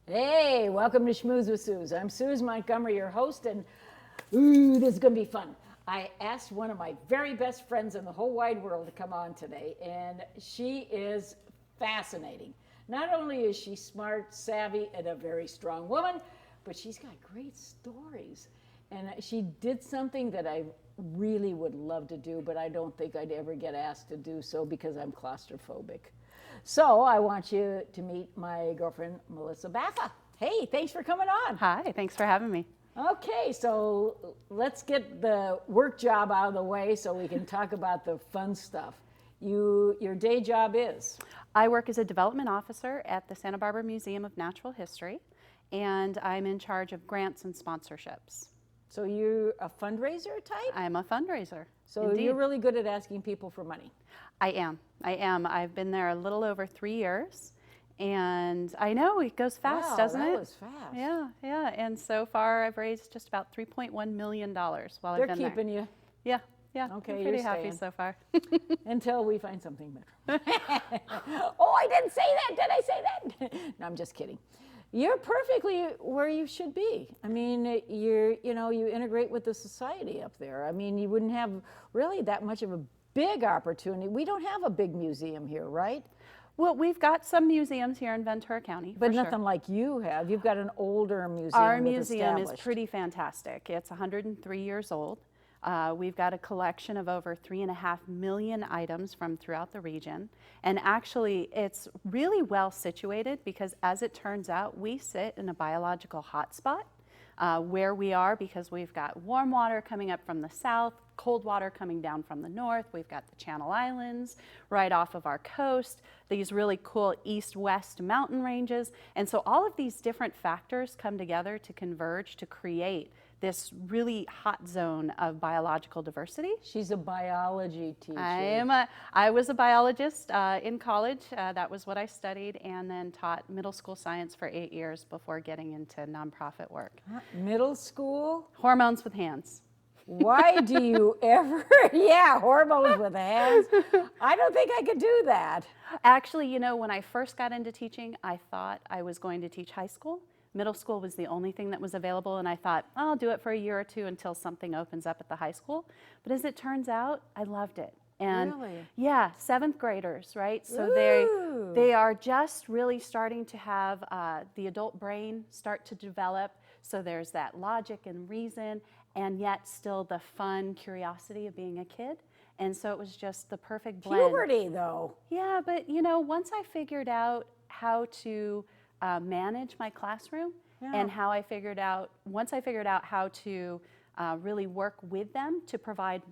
Hey, welcome to Schmooze with Suze. I'm Suze Montgomery, your host, and ooh, this is going to be fun. I asked one of my very best friends in the whole wide world to come on today, and she is fascinating. Not only is she smart, savvy, and a very strong woman, but she's got great stories. And she did something that I really would love to do, but I don't think I'd ever get asked to do so because I'm claustrophobic. So I want you to meet my girlfriend, Melissa Baffa. Hey, thanks for coming on. Hi, thanks for having me. Okay, so let's get the work job out of the way so we can talk about the fun stuff. Your day job is? I work as a development officer at the Santa Barbara Museum of Natural History, and I'm in charge of grants and sponsorships. So you're a fundraiser type? I'm a fundraiser. So Indeed. You're really good at asking people for money. I am. I've been there a little over 3 years, and I know it goes fast, doesn't it? That was fast. Yeah. And so far, I've raised just about $3.1 million while I've been there. They're keeping you. Yeah. Okay, I'm you're pretty happy staying. so far. Until we find something better. Oh, I didn't say that. Did I say that? No, I'm just kidding. You're perfectly where you should be. I mean, you integrate with the society up there. I mean, you wouldn't have really that much of a big opportunity. We don't have a big museum here, right? Well, we've got some museums here in Ventura County, but for nothing sure. like you have. You've got an older museum. Our that's museum is established. pretty fantastic. It's 103 years old. We've got a collection of over 3.5 million items from throughout the region. And actually, it's really well situated because, as it turns out, we sit in a biological hotspot where we are because we've got warm water coming up from the south, cold water coming down from the north. We've got the Channel Islands right off of our coast, these really cool east-west mountain ranges. And so all of these different factors come together to converge to create this really hot zone of biological diversity. She's a biology teacher. I was a biologist in college. That was what I studied, and then taught middle school science for 8 years before getting into nonprofit work. Middle school? Hormones with hands. Why do you ever? Yeah, hormones with hands. I don't think I could do that. Actually, when I first got into teaching, I thought I was going to teach high school. Middle school was the only thing that was available, and I thought, I'll do it for a year or two until something opens up at the high school. But as it turns out, I loved it. And really? Yeah, 7th graders, right? So they are just really starting to have the adult brain start to develop. So there's that logic and reason, and yet still the fun curiosity of being a kid. And so it was just the perfect blend. Puberty, though. Yeah, but once I figured out how to manage my classroom, and once I figured out how to really work with them to provide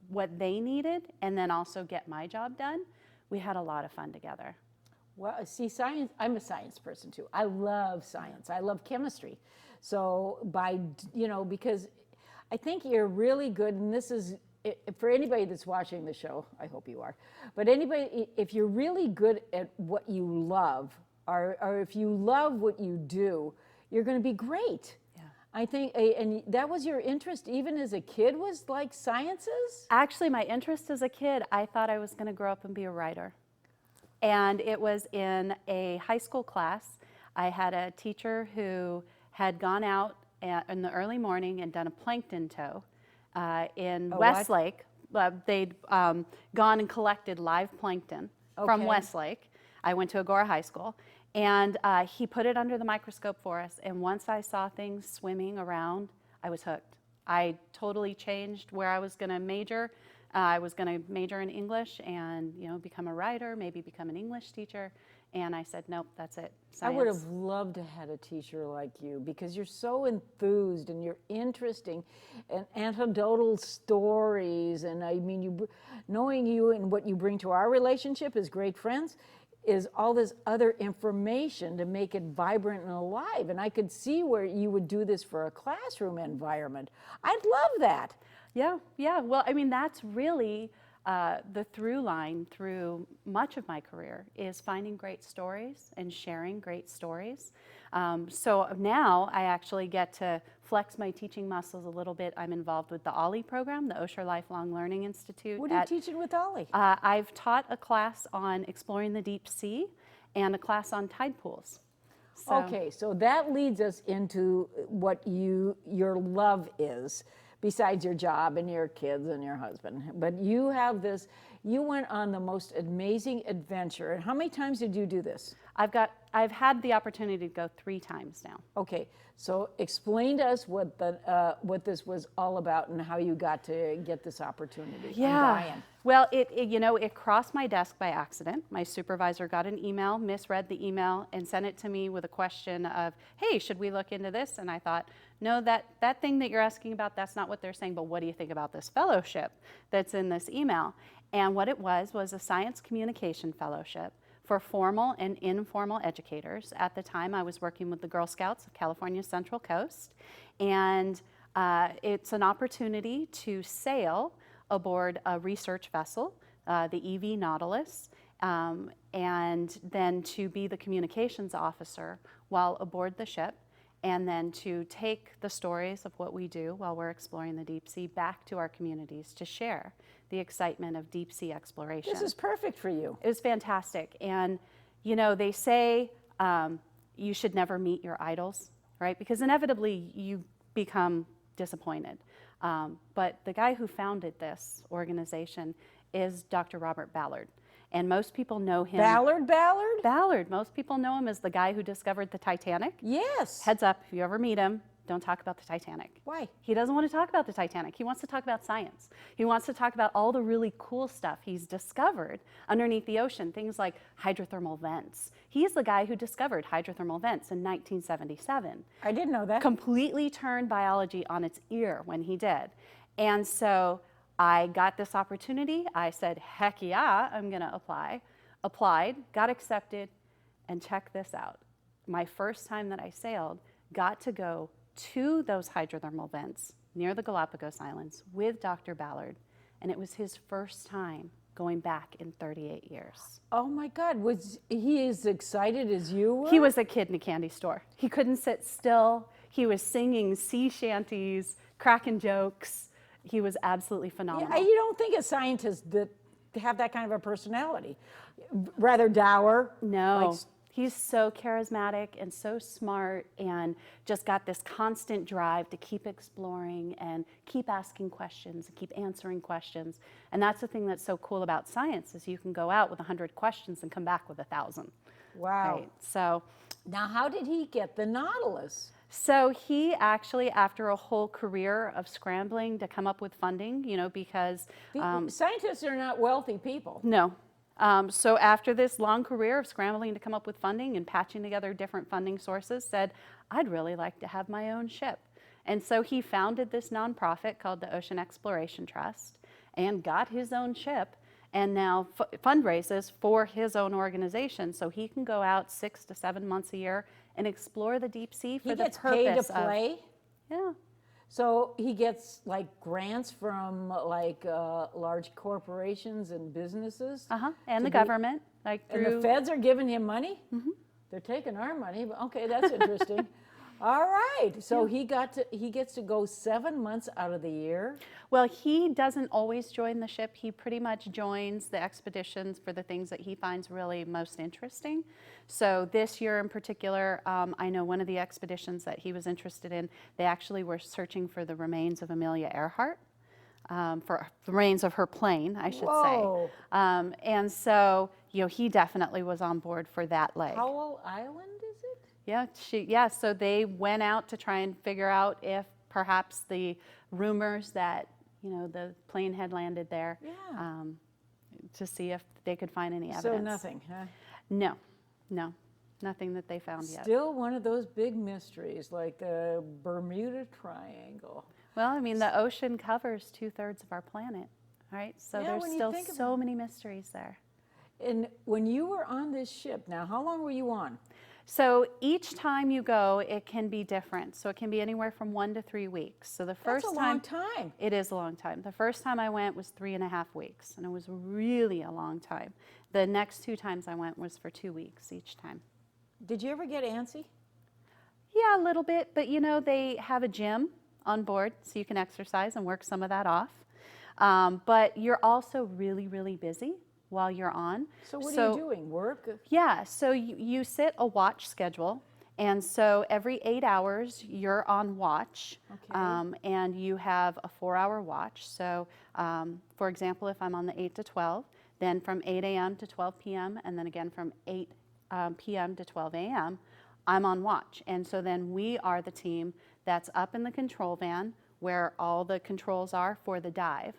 what they needed and then also get my job done, we had a lot of fun together. Well, see, science, I'm a science person too. I love science. I love chemistry. So because I think you're really good, and this is, for anybody that's watching the show, I hope you are, but anybody, if you're really good at what you love, or if you love what you do, you're going to be great. Yeah. I think, and that was your interest even as a kid, was like sciences? Actually, my interest as a kid, I thought I was going to grow up and be a writer. And it was in a high school class. I had a teacher who had gone out in the early morning and done a plankton tow in Westlake. They'd gone and collected live plankton from Westlake. I went to Agora High School, And he put it under the microscope for us. And once I saw things swimming around, I was hooked. I totally changed where I was going to major. I was going to major in English and, you know, become a writer, maybe become an English teacher. And I said, nope, that's it. Science. I would have loved to have had a teacher like you because you're so enthused and you're interesting and anecdotal stories. And I mean, knowing you and what you bring to our relationship as great friends is all this other information to make it vibrant and alive. And I could see where you would do this for a classroom environment. I'd love that. Yeah, yeah. Well, I mean, that's really the through line through much of my career is finding great stories and sharing great stories. So now I actually get to flex my teaching muscles a little bit. I'm involved with the OLLI program, the Osher Lifelong Learning Institute. What are you teaching with OLLI? I've taught a class on exploring the deep sea and a class on tide pools. So. Okay, so that leads us into what your love is, besides your job and your kids and your husband. But you have this, you went on the most amazing adventure. And how many times did you do this? I've had the opportunity to go 3 times now. Okay, so explain to us what this was all about and how you got to get this opportunity. Yeah. Well, it crossed my desk by accident. My supervisor got an email, misread the email, and sent it to me with a question of, hey, should we look into this? And I thought, no, that thing that you're asking about, that's not what they're saying, but what do you think about this fellowship that's in this email? And what it was a science communication fellowship for formal and informal educators. At the time, I was working with the Girl Scouts of California's Central Coast, and it's an opportunity to sail aboard a research vessel, the EV Nautilus, and then to be the communications officer while aboard the ship, and then to take the stories of what we do while we're exploring the deep sea back to our communities to share the excitement of deep sea exploration. This is perfect for you. It was fantastic. And, you know, they say you should never meet your idols, right? Because inevitably you become disappointed. But the guy who founded this organization is Dr. Robert Ballard. And most people know him. Ballard? Ballard. Most people know him as the guy who discovered the Titanic. Yes. Heads up, if you ever meet him, don't talk about the Titanic. Why? He doesn't want to talk about the Titanic. He wants to talk about science. He wants to talk about all the really cool stuff he's discovered underneath the ocean, things like hydrothermal vents. He's the guy who discovered hydrothermal vents in 1977. I didn't know that. Completely turned biology on its ear when he did. And so I got this opportunity. I said, heck yeah, I'm going to apply. Applied, got accepted, and check this out. My first time that I sailed, got to go to those hydrothermal vents near the Galapagos Islands with Dr. Ballard, and it was his first time going back in 38 years. Oh my God, was he as excited as you were? He was a kid in a candy store. He couldn't sit still. He was singing sea shanties, cracking jokes. He was absolutely phenomenal. Yeah, you don't think a scientist that have that kind of a personality, rather dour. No. Like, he's so charismatic and so smart and just got this constant drive to keep exploring and keep asking questions and keep answering questions. And that's the thing that's so cool about science is you can go out with 100 questions and come back with 1,000. wow. Right? So Now, how did he get the Nautilus? So he actually, after a whole career of scrambling to come up with funding, you know, because Scientists are not wealthy people. no. So after this long career of scrambling to come up with funding and patching together different funding sources, said, I'd really like to have my own ship. And so he founded this nonprofit called the Ocean Exploration Trust and got his own ship and now fundraises for his own organization so he can go out 6 to 7 months a year and explore the deep sea for He the gets purpose paid to of, play. yeah. So he gets like grants from like large corporations and businesses. And the be- government, like And through the feds are giving him money? They're taking our money, but okay, that's interesting. All right, so he gets to go 7 months out of the year. Well, he doesn't always join the ship. He pretty much joins the expeditions for the things that he finds really most interesting. So this year in particular, I know one of the expeditions that he was interested in, they actually were searching for the remains of Amelia Earhart. for the reins of her plane, I should Whoa. say. And so, he definitely was on board for that leg. Powell Island, is it? Yeah, so they went out to try and figure out if perhaps the rumors that, the plane had landed there, Yeah. to see if they could find any evidence. So nothing, huh? No, nothing that they found yet. Still one of those big mysteries, like the Bermuda Triangle. Well, I mean, the ocean covers 2/3 of our planet, right? So Yeah, there's when you still think so many mysteries there. And when you were on this ship, now how long were you on? So each time you go, it can be different. So it can be anywhere from 1 to 3 weeks. So the first That's a long time. It is a long time. The first time I went was 3.5 weeks, and it was really a long time. The next 2 times I went was for 2 weeks each time. Did you ever get antsy? Yeah, a little bit, but they have a gym on board, so you can exercise and work some of that off. But you're also really, really busy while you're on. So what are you doing? Work? Yeah, so you set a watch schedule, and so every 8 hours you're on watch, Okay. and you have a 4-hour watch. So, for example, if I'm on the 8 to 12, then from 8 a.m. to 12 p.m., and then again from 8 p.m. to 12 a.m., I'm on watch. And so then we are the team that's up in the control van where all the controls are for the dive.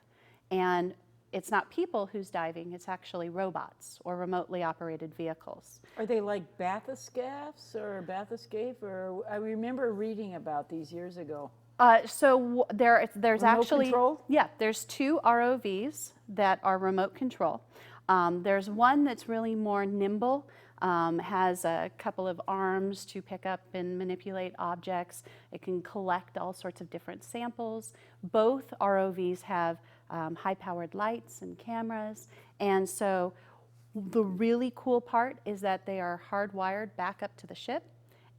And it's not people who's diving, it's actually robots or remotely operated vehicles. Are they like bathyscapes or bathyscape? Or I remember reading about these years ago. There's Remote actually control? Yeah, there's 2 ROVs that are remote control. There's one that's really more nimble, has a couple of arms to pick up and manipulate objects. It can collect all sorts of different samples. Both ROVs have high-powered lights and cameras, and so the really cool part is that they are hardwired back up to the ship,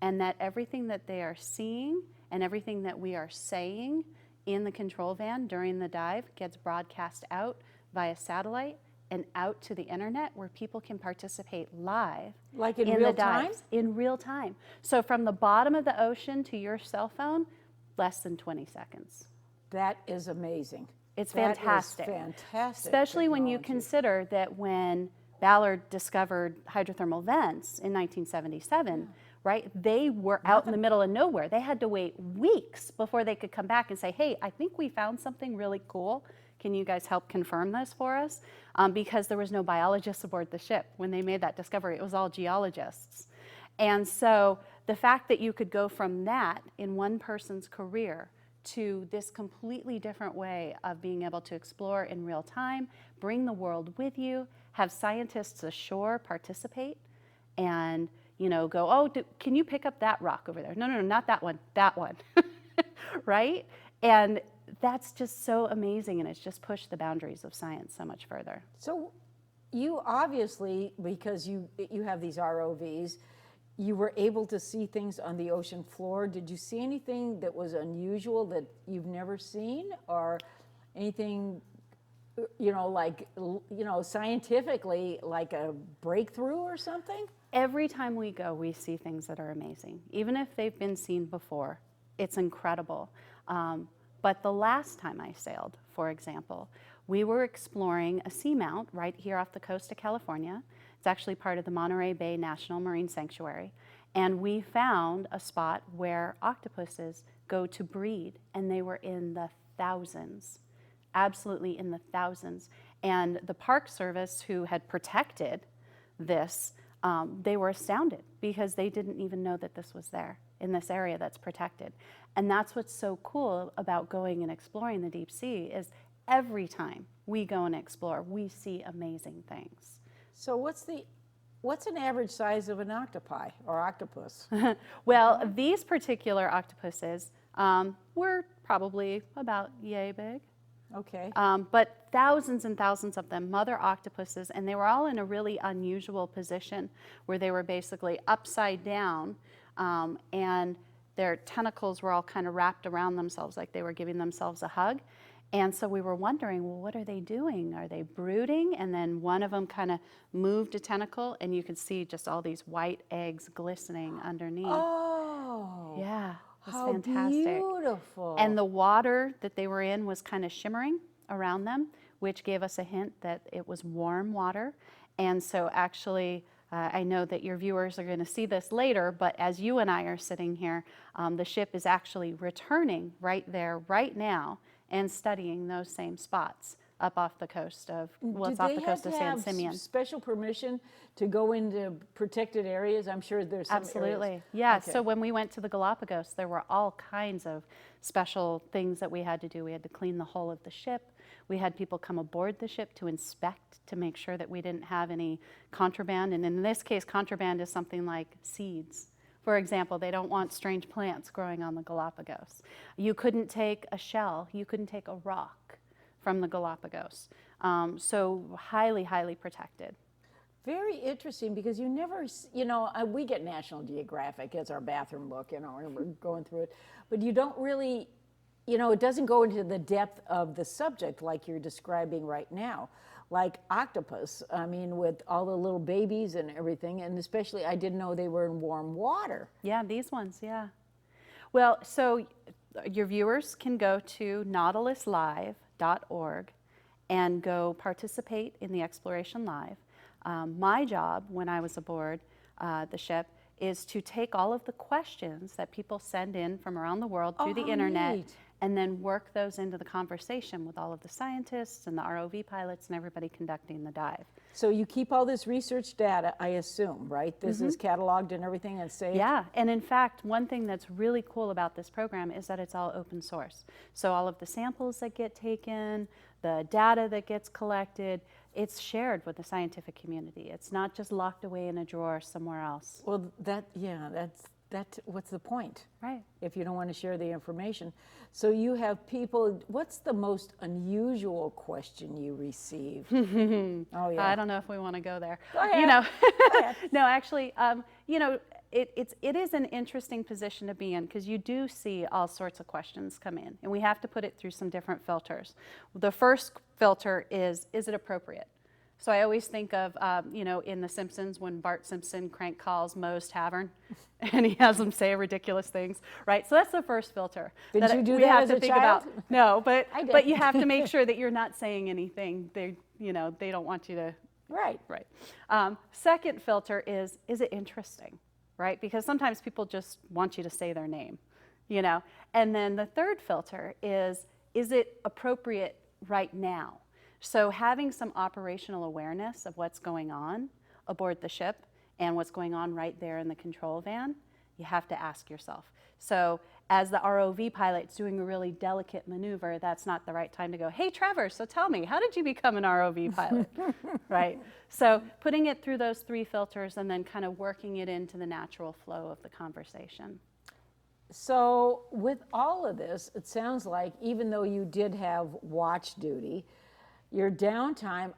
and that everything that they are seeing and everything that we are saying in the control van during the dive gets broadcast out via satellite and out to the internet where people can participate live. Like in the real time? dives. In real time. So from the bottom of the ocean to your cell phone, less than 20 seconds. That is amazing. It's That is fantastic. fantastic. Especially when you technology. consider that when Ballard discovered hydrothermal vents in 1977, right, they were out in the middle of nowhere. They had to wait weeks before they could come back and say, hey, I think we found something really cool. Can you guys help confirm this for us? Because there was no biologists aboard the ship when they made that discovery. It was all geologists. And so the fact that you could go from that in one person's career to this completely different way of being able to explore in real time, bring the world with you, have scientists ashore participate, and go, oh, can you pick up that rock over there? No, not that one, that one, right? And that's just so amazing, and it's just pushed the boundaries of science so much further. So you obviously, because you have these ROVs, you were able to see things on the ocean floor. Did you see anything that was unusual that you've never seen, or anything, scientifically, like a breakthrough or something? Every time we go, we see things that are amazing. Even if they've been seen before, it's incredible. But the last time I sailed, for example, we were exploring a seamount right here off the coast of California. It's actually part of the Monterey Bay National Marine Sanctuary. And we found a spot where octopuses go to breed, and they were in the thousands, absolutely in the thousands. And the Park Service, who had protected this, they were astounded because they didn't even know that this was there in this area that's protected. And that's what's so cool about going and exploring the deep sea is every time we go and explore, we see amazing things. So what's an average size of an octopi or octopus? Well, these particular octopuses were probably about yay big. Okay. But thousands and thousands of them, mother octopuses, and they were all in a really unusual position where they were basically upside down, and their tentacles were all kind of wrapped around themselves like they were giving themselves a hug. And so we were wondering, well, what are they doing? Are they brooding? And then one of them kind of moved a tentacle, and you could see just all these white eggs glistening underneath. Oh. Yeah, it was how fantastic. Beautiful. And the water that they were in was kind of shimmering. around them, which gave us a hint that it was warm water. And so actually, I know that your viewers are going to see this later, but as you and I are sitting here, the ship is actually returning right there, right now, and studying those same spots up off the coast of, well, it's off the coast of San Simeon. Special permission to go into protected areas? I'm sure there's some Absolutely. areas. Yeah. Okay. So when we went to the Galapagos, there were all kinds of special things that we had to do. We had to clean the hull of the ship. We had people come aboard the ship to inspect to make sure that we didn't have any contraband. And in this case, contraband is something like seeds. For example, they don't want strange plants growing on the Galapagos. You couldn't take a shell. You couldn't take a rock from the Galapagos. So highly, highly protected. Very interesting, because you never, you know, we get National Geographic as our bathroom book, you know, and we're going through it, but you don't really, you know, it doesn't go into the depth of the subject like you're describing right now. Like octopus, I mean, with all the little babies and everything, and especially I didn't know they were in warm water. Yeah, these ones, yeah. Well, so your viewers can go to nautiluslive.org and go participate in the Exploration Live. My job when I was aboard the ship is to take all of the questions that people send in from around the world through the internet neat. and then work those into the conversation with all of the scientists and the ROV pilots and everybody conducting the dive. So you keep all this research data, I assume, right? This is cataloged and everything and saved? Yeah, and in fact, one thing that's really cool about this program is that it's all open source. So all of the samples that get taken, the data that gets collected, it's shared with the scientific community. It's not just locked away in a drawer somewhere else. Well, what's the point? Right. If you don't want to share the information. So you have people, what's the most unusual question you receive? Oh, yeah. I don't know if we want to go there. Go ahead. You know, Go ahead. no, actually, you know, it is an interesting position to be in, because you do see all sorts of questions come in, and we have to put it through some different filters. The first filter is it appropriate? So I always think of, you know, in The Simpsons when Bart Simpson crank calls Moe's Tavern and he has them say ridiculous things, right? So that's the first filter. Did you do we that have as to a think child? about. No, but I did. but you have to make sure that you're not saying anything. They, you know, they don't want you to. Right. Right. Second filter is it interesting, right? Because sometimes people just want you to say their name, you know? And then the third filter is it appropriate right now? So having some operational awareness of what's going on aboard the ship and what's going on right there in the control van, you have to ask yourself. So as the ROV pilot's doing a really delicate maneuver, that's not the right time to go, hey, Trevor, so tell me, how did you become an ROV pilot? Right? So putting it through those three filters and then kind of working it into the natural flow of the conversation. So with all of this, it sounds like even though you did have watch duty, your downtime,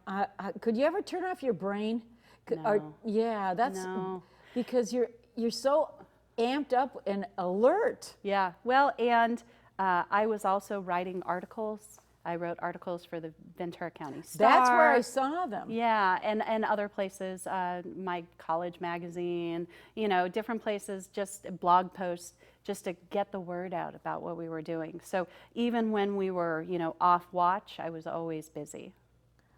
could you ever turn off your brain? No. Yeah, that's No. because you're so amped up and alert. Yeah, well, and I was also writing articles. I wrote articles for the Ventura County Star. That's where I saw them. Yeah, and other places, my college magazine, you know, different places, just blog posts, just to get the word out about what we were doing. So even when we were, you know, off watch, I was always busy.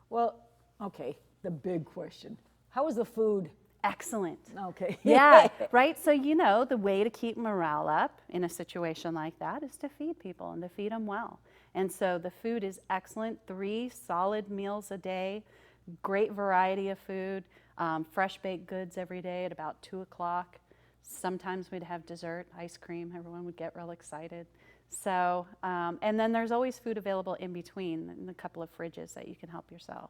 Well, okay, the big question. How was the food? Excellent. Okay. Yeah, right? So, you know, the way to keep morale up in a situation like that is to feed people and to feed them well. And so the food is excellent, 3 solid meals a day, great variety of food, fresh baked goods every day at about 2 o'clock. Sometimes we'd have dessert, ice cream, everyone would get real excited. So, and then there's always food available in between in a couple of fridges that you can help yourself.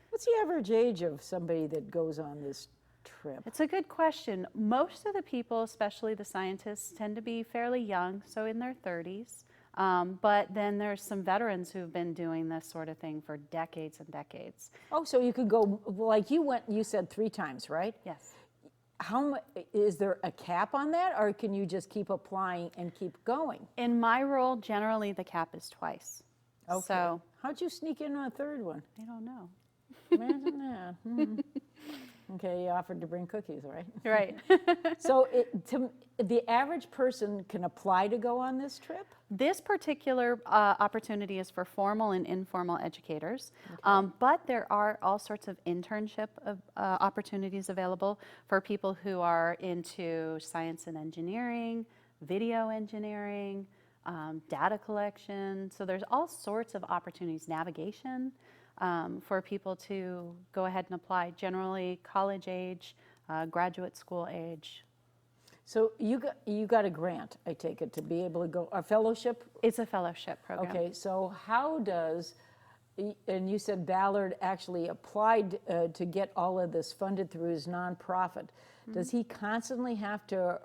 What's the average age of somebody that goes on this trip? It's a good question. Most of the people, especially the scientists, tend to be fairly young, so in their 30s. But then there's some veterans who've been doing this sort of thing for decades and decades. Oh, so you could go, like you said 3 times, right? Yes. Is there a cap on that, or can you just keep applying and keep going? In my role, generally the cap is twice. Okay. So how'd you sneak in on a 3rd one? I don't know. Imagine that. Okay, you offered to bring cookies, right? Right. So the average person can apply to go on this trip? This particular opportunity is for formal and informal educators, but there are all sorts of internship opportunities available for people who are into science and engineering, video engineering, data collection. So there's all sorts of opportunities, navigation, for people to go ahead and apply, generally college age, graduate school age. So you got a grant, I take it, to be able to go, a fellowship? It's a fellowship program. Okay, so how does, and you said Ballard actually applied to get all of this funded through his nonprofit. Does he constantly have to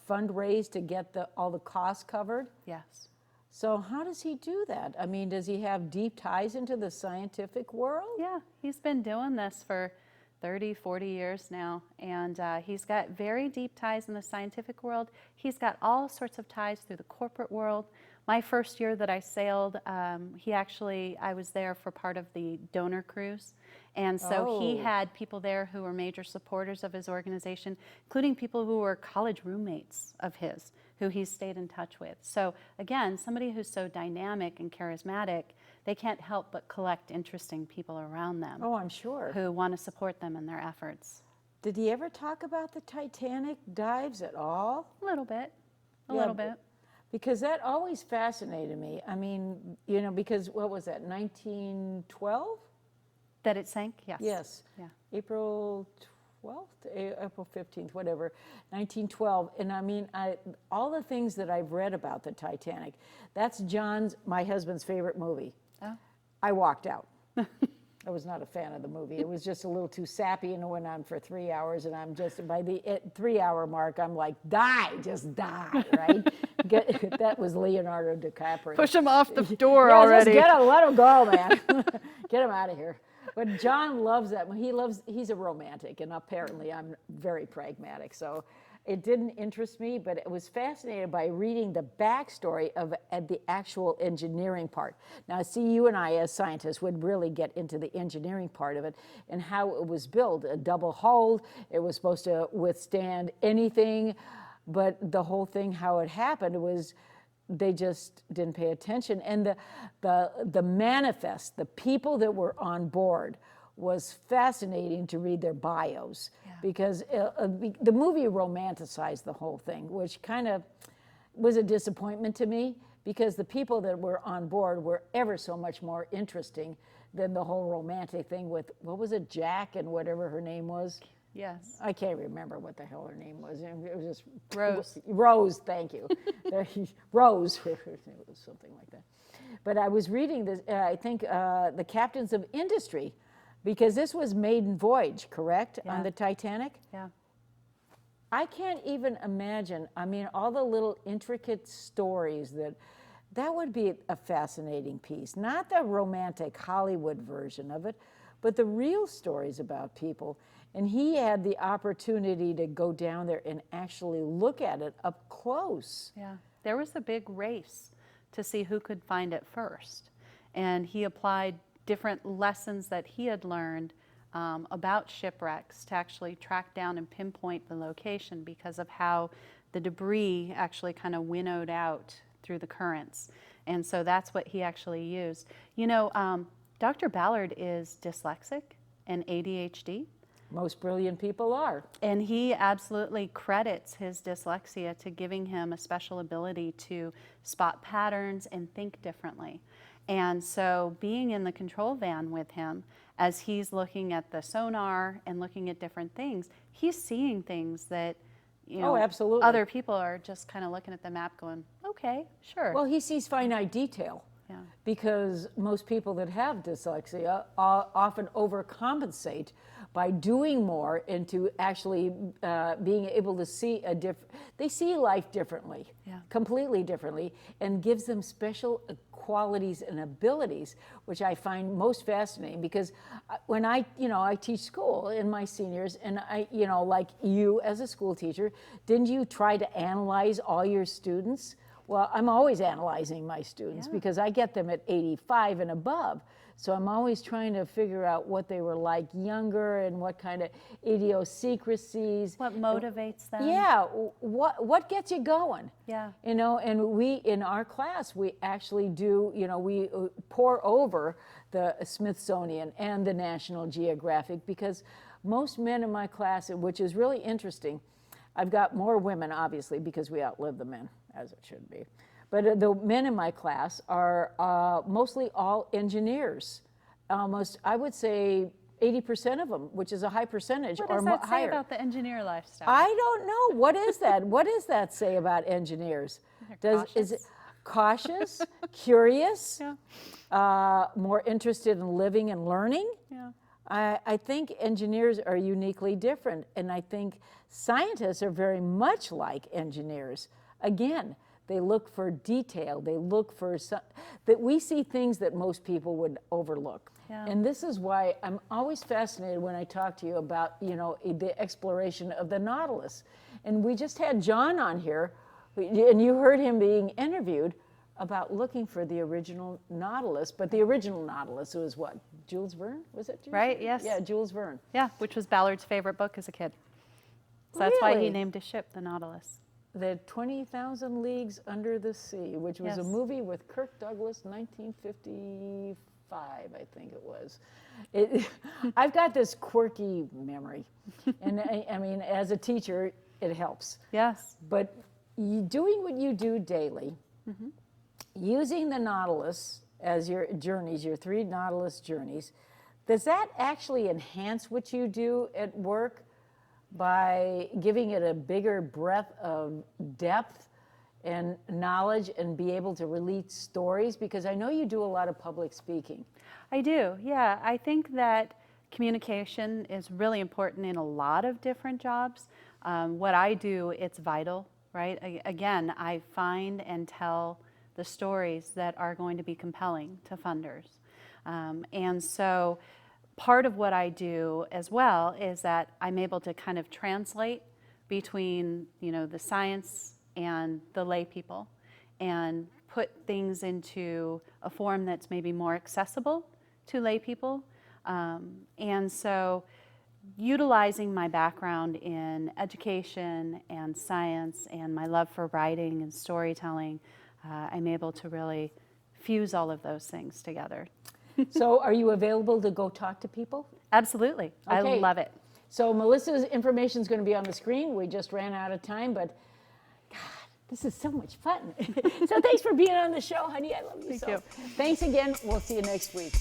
fundraise to get all the costs covered? Yes. So how does he do that? I mean, does he have deep ties into the scientific world? Yeah, he's been doing this for 30, 40 years now, and he's got very deep ties in the scientific world. He's got all sorts of ties through the corporate world. My first year that I sailed, I was there for part of the donor cruise, and so he had people there who were major supporters of his organization, including people who were college roommates of his, who he stayed in touch with. So again, somebody who's so dynamic and charismatic, they can't help but collect interesting people around them. Oh, I'm sure. Who want to support them in their efforts. Did he ever talk about the Titanic dives at all? A little bit, a Yeah, little bit. Because that always fascinated me. I mean, you know, because what was that, 1912? That it sank? Yes. Yes. Yeah. April 12th, April 15th, whatever, 1912. And I mean, all the things that I've read about the Titanic, that's my husband's favorite movie. Oh. I walked out. I was not a fan of the movie. It was just a little too sappy, and it went on for 3 hours, and I'm just, by the 3-hour mark, I'm like, just die, right? That was Leonardo DiCaprio. Push him off the door Yeah, already. just let him go, man. Get him out of here. But John loves that. He's a romantic, and apparently I'm very pragmatic. So it didn't interest me, but it was fascinated by reading the backstory of the actual engineering part. Now, see, you and I as scientists would really get into the engineering part of it and how it was built. A double hull, it was supposed to withstand anything, but the whole thing, how it happened was they just didn't pay attention. And the manifest, the people that were on board, was fascinating to read their bios, because the movie romanticized the whole thing, which kind of was a disappointment to me, because the people that were on board were ever so much more interesting than the whole romantic thing with, what was it, Jack and whatever her name was? Yes. I can't remember what the hell her name was. It was just Rose. Rose, thank you. Rose, it was something like that. But I was reading this, I think the Captains of Industry, because this was maiden voyage, correct, on the Titanic? Yeah. I can't even imagine, I mean, all the little intricate stories that would be a fascinating piece. Not the romantic Hollywood version of it, but the real stories about people. And he had the opportunity to go down there and actually look at it up close. Yeah. There was a big race to see who could find it first. And he applied different lessons that he had learned about shipwrecks to actually track down and pinpoint the location, because of how the debris actually kind of winnowed out through the currents. And so that's what he actually used. You know, Dr. Ballard is dyslexic and ADHD. Most brilliant people are. And he absolutely credits his dyslexia to giving him a special ability to spot patterns and think differently. And so being in the control van with him, as he's looking at the sonar and looking at different things, he's seeing things that, you know, absolutely. Other people are just kind of looking at the map going, okay, sure. Well, he sees finite detail. Yeah. Because most people that have dyslexia often overcompensate by doing more and to actually being able to see they see life differently, completely differently, and gives them special qualities and abilities, which I find most fascinating. Because when I teach school in my seniors, and like you as a school teacher, didn't you try to analyze all your students? Well, I'm always analyzing my students because I get them at 85 and above. So I'm always trying to figure out what they were like younger and what kind of idiosyncrasies. What motivates them? Yeah, what gets you going? Yeah. You know, and we, in our class, we actually do, you know, we pour over the Smithsonian and the National Geographic, because most men in my class, which is really interesting, I've got more women, obviously, because we outlive the men, as it should be. But the men in my class are mostly all engineers. Almost, I would say 80% of them, which is a high percentage, What or does that say higher. about the engineer lifestyle? I don't know. What is that? What does that say about engineers? Is it cautious, curious, Yeah. more interested in living and learning? Yeah. I think engineers are uniquely different, and I think scientists are very much like engineers. Again, they look for detail. They look for that we see things that most people would overlook. Yeah. And this is why I'm always fascinated when I talk to you about, you know, the exploration of the Nautilus. And we just had John on here, and you heard him being interviewed about looking for the original Nautilus. But the original Nautilus was what? Jules Verne? Was it Jules Right, Verne? yes. Yeah, Jules Verne. Yeah, which was Ballard's favorite book as a kid. So that's why he Really? named his ship the Nautilus. The 20,000 Leagues Under the Sea, which was a Yes. movie with Kirk Douglas, 1955, I think it was. I've got this quirky memory, and I mean, as a teacher, it helps. Yes. But doing what you do daily, using the Nautilus as your journeys, your 3 Nautilus journeys, does that actually enhance what you do at work by giving it a bigger breadth of depth and knowledge and be able to relate stories? Because I know you do a lot of public speaking. I do, yeah. I think that communication is really important in a lot of different jobs. What I do, it's vital, right? Again, I find and tell the stories that are going to be compelling to funders. And so part of what I do as well is that I'm able to kind of translate between, you know, the science and the lay people, and put things into a form that's maybe more accessible to lay people. And so utilizing my background in education and science and my love for writing and storytelling, I'm able to really fuse all of those things together. So are you available to go talk to people? Absolutely. I Okay. love it. So Melissa's information is going to be on the screen. We just ran out of time, but God, this is so much fun. So thanks for being on the show, honey. I love you Thank so. you. Thanks again. We'll see you next week.